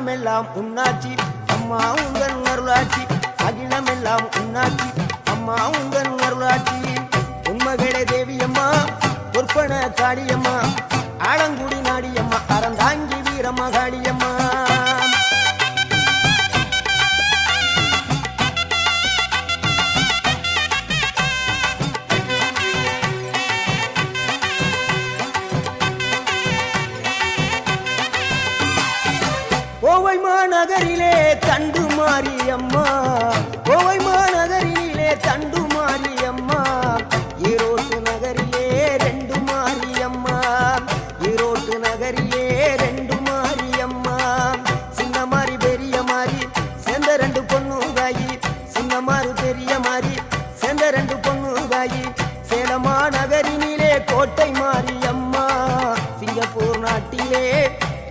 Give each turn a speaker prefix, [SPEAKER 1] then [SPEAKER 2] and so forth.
[SPEAKER 1] அகிலமெல்லாம் உன்னாட்சி அம்மா உங்கள் அருளாட்சி அகிலமெல்லாம் உன்னாட்சி அம்மா உங்கள் அருளாட்சி உண்மகளே தேவியம்மா பொற்பன காளியம்மா ஆலங்குடி நாடியம்மா அறந்தாங்கி வீரம்மா காளியம்மா கோவை மாநகரிலே தண்டு மாரியம்மா